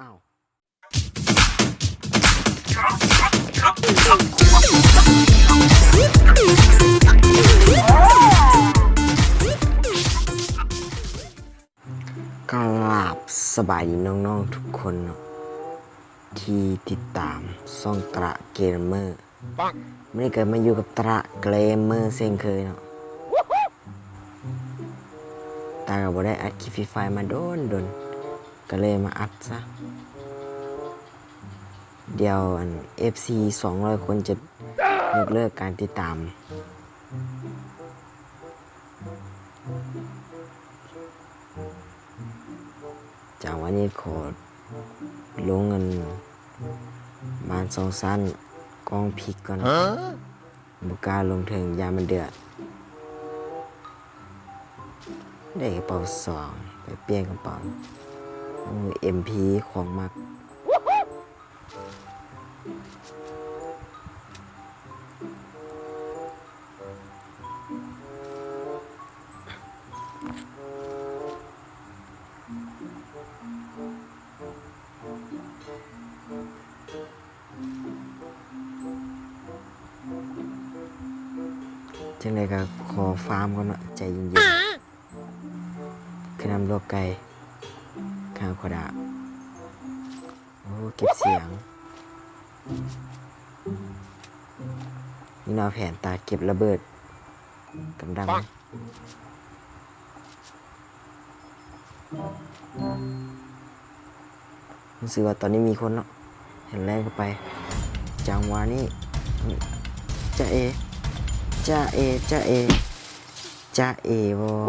อ้าวกราบสบายดีน้องๆทุกคนเนาะที่ติดตามช่องตระเกมเมอร์ไม่ได้เกิดมาอยู่กับตระเกมเมอร์เช่นเคยเนาะตาก็บ่ได้อัดคลิปฟรีไฟมาโดนก็เลยมาอัดซะเดี๋ยวFC 200 คนจะยกเลิกการติดตามจากวันนี้ขอลงเงินบาน2 สั้นกองพริกก่อนนะบุกล้าลงถึงยามันเดือดได้กระเป๋า2ไปเปลี่ยนกระเป๋าMP ของมักจังไดก็ขอฟาร์มก่อนเนาะใจเย็นๆคือนำโลกไก่ข้าวขดาโอ้เก็บเสียงนี่นอแผนตาเก็บระเบิดกำดังรู้สึกว่าตอนนี้มีคนเนาะเห็นแรกก็ไปจังหวะนี้จะเอวง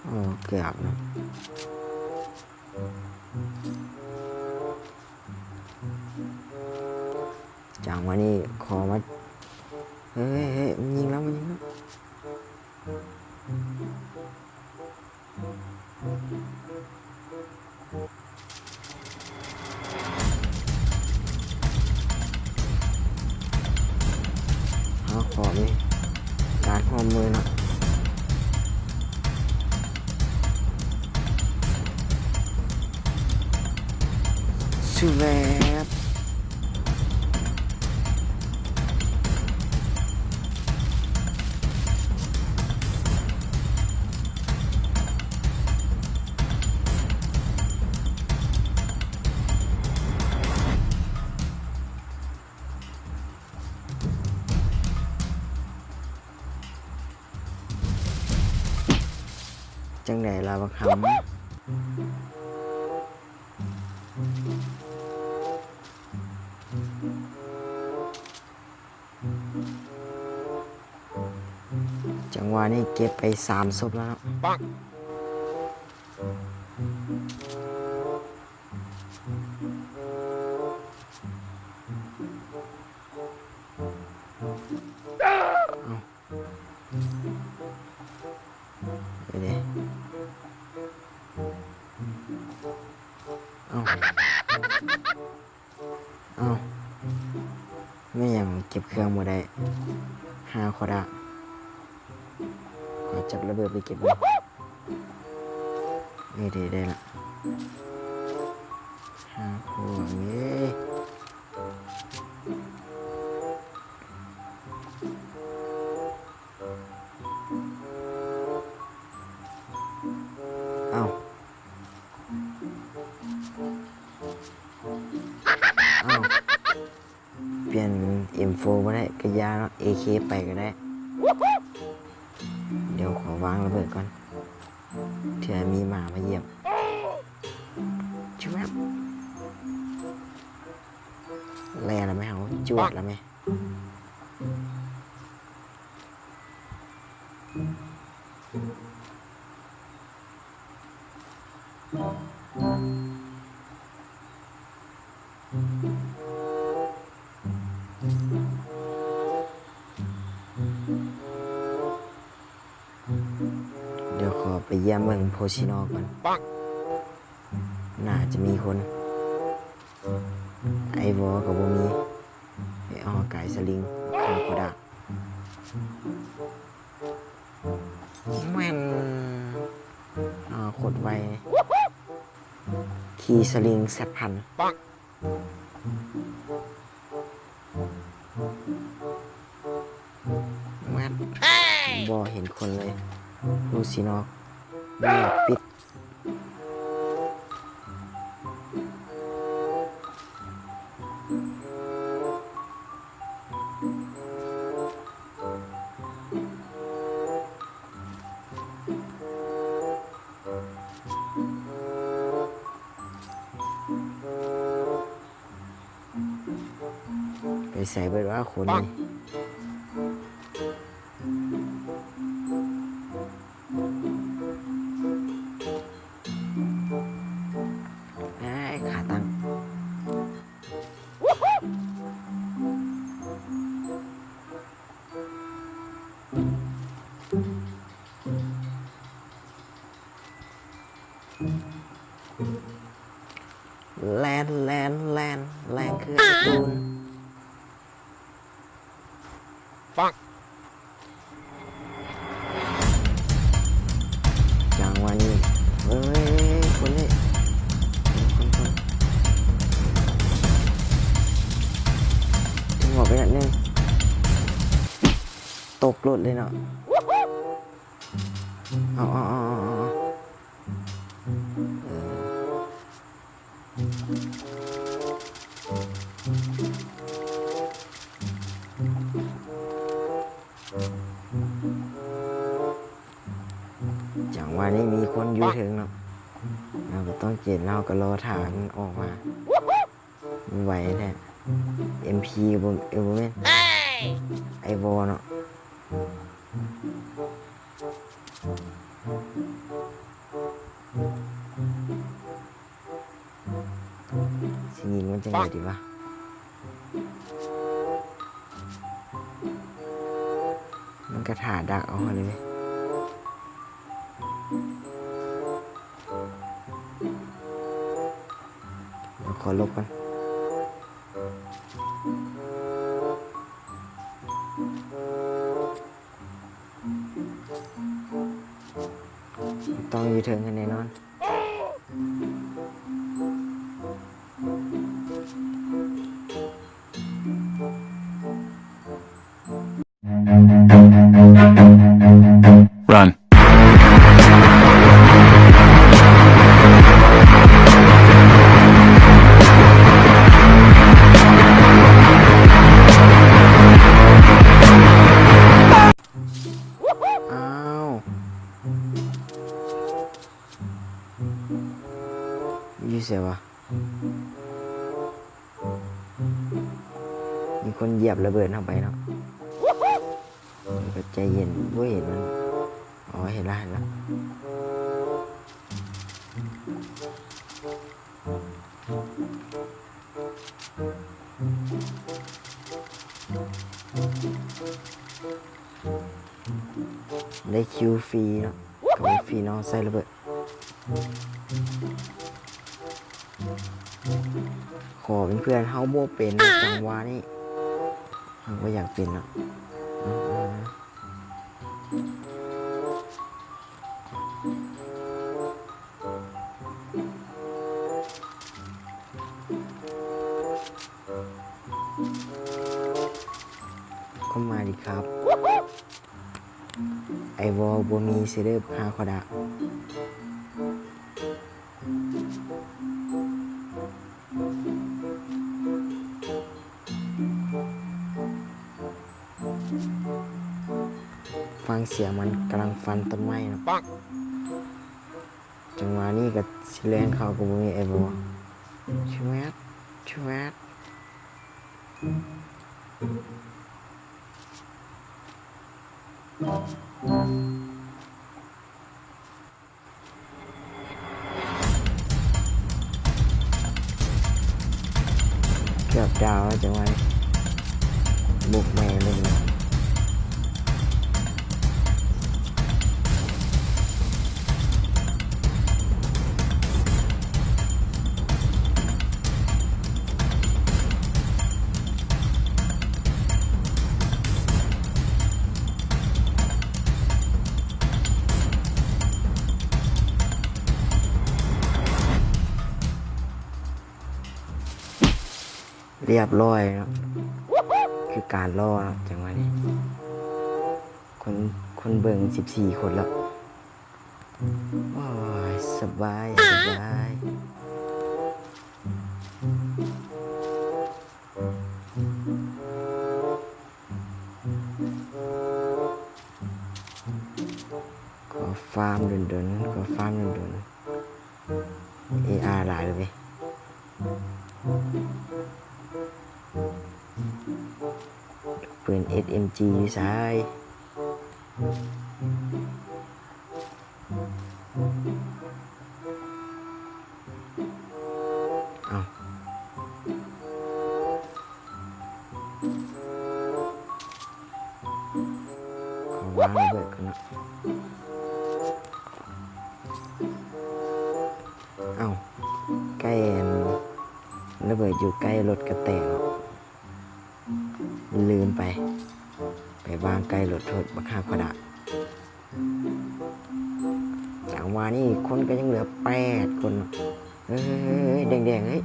โอ้เกือบนะจังหวะนี้ขอมาเฮ้ยมันยิงแล้วขอมีการหัวมือเนาะชูแวบจังไดล่ะบักคำจังหวะนี้เก็บไป3 ศพแล้วเนาะเอาไม่ยังเก็บเครื่องมาได้5 ขวดอะขอจับระเบิดไปเก็บเลยนี่ดีได้ละ5 ขวดนี่เอาเปลี่ยน M4 มาได้กระยาเนาะ AK ไปก็ได้เดี๋ยวขอวางระเบิดก่อนเผื่อมีหมามาเยี่ยมจุ๊บแล่แล้วไหมเอาจวดแล้วไหมเดี๋ยวขอไปเยี่ยมเมืองโพชิโนก่อนน่าจะมีคนไอวอกับบ่มี ายสลิงคาโคดะแม่นขดไวขี่สลิงแซดพันแม่นบ่เห็นคนเลยลูซินอกเงียบปิดไปใส่ไปว่าคนนี่ขาตั้งแลนคือไอ้ตูนจังวันนี้คนนี้คนถึงบอกไปนิดนึงตกรถเลยเนาะจังวันนี้มีคนอยู่ถึงเนาะเราก็ต้องเก็บเราก็รอถามออกมามันไหวแท้ MP บนเอลเมนไอวอเนาะสิยิงมันจะไงดีวะมันกระถาดักเอาเลยไหมขอลบกันต้องยูเทิร์นกันแน่นอนRun. You say what? มีคนเหยียบระเบิดเข้าไปเนาะก็ใจเย็นบ่เห็นมันอ๋อเห็นแล้วได้คิวฟรีเนาะกับฟรีน้องใส่ระเบิดขอเป็นเพื่อนเฮาโบเป็นจังหวะนี้เฮาก็อยากเป็นเนาะก็มาดิครับไอวอลบ่มีเซเลบฮาคอดะฟังเสียงมันกำลังฟันต้นไม้นะจังหวะนี้กับสิแรงเขาก็บ่มีไอวอลชวดเกือบดาวแล้วจังหวะบุกแม่เลยนะ เรียบร้อยเนาะคือการล่อเนาะจังหวะนี้คนเบิ่ง14 คนแล้วโอ้ยสบายขอฟาร์มเดินๆAR หลายเลยเว้ยปืน SMG อยู่ซ้ายเอาขอวางระเบิดกันเนาะเอาใกล้ระเบิดอยู่ใกล้รถกระแตกลืมไปวางใกล้รถโทษบักฮาพดะจังหวะนี้คนก็ยังเหลือ8 คนเฮ้ยแดงเฮ้ย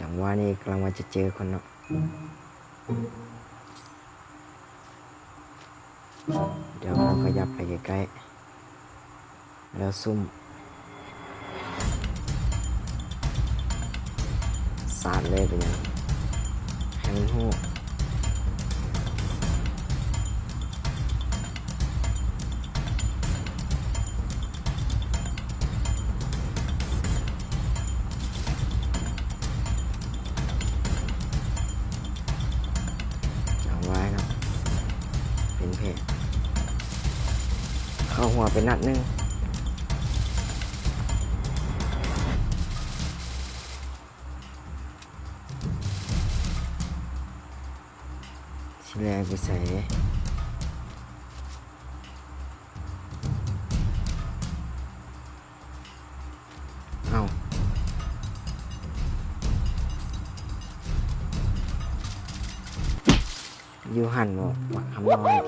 จังหวะนี้กำลังว่าจะเจอคนเนาะเดี๋ยวเราขยับไปใกล้ๆแล้วซุ่มสาดเลยเป็นยังให้มันหูจังไว้ครับเป็นเพจเข้าหัวเป็นนัดนึงชิแลไปใส่เอาอยู่หันบอกว่าคำน้อย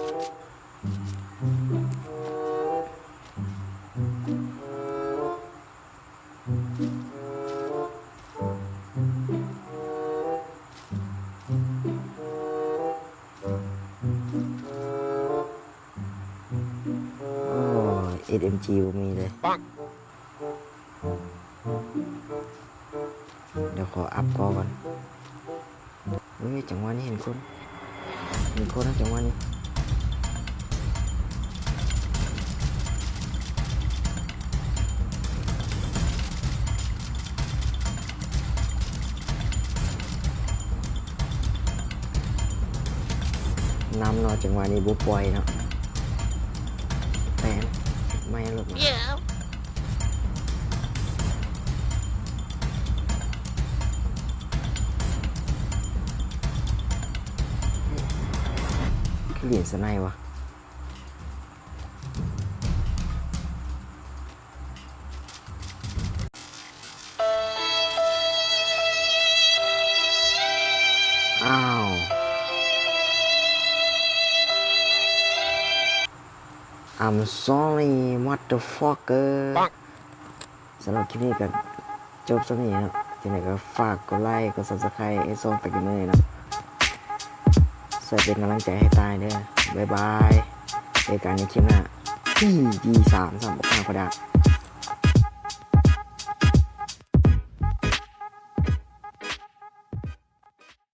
SMG มีเลยเดี๋ยวขออัพก่อนเฮ้ยจังหวะนี้เห็นคนนะจังหวะนี้น้ำเนาะจังหวะนี้บุปล่อยเนาะแต่ไม่หลุดมาคือเหรียญสไนวะอ้าว I'm sorry motherfucker สำหรับคลิปนี้ก็จบสักนี้นะทีนี้ก็ฝากกดไลค์กด subscribe ให้ส่งไปกันเลยนะใส่เป็นกำลังใจให้ตายเด้อบ๊ายบายเจอกันในคลิปหน้าที่ดี3 3 6 5 ก็ได้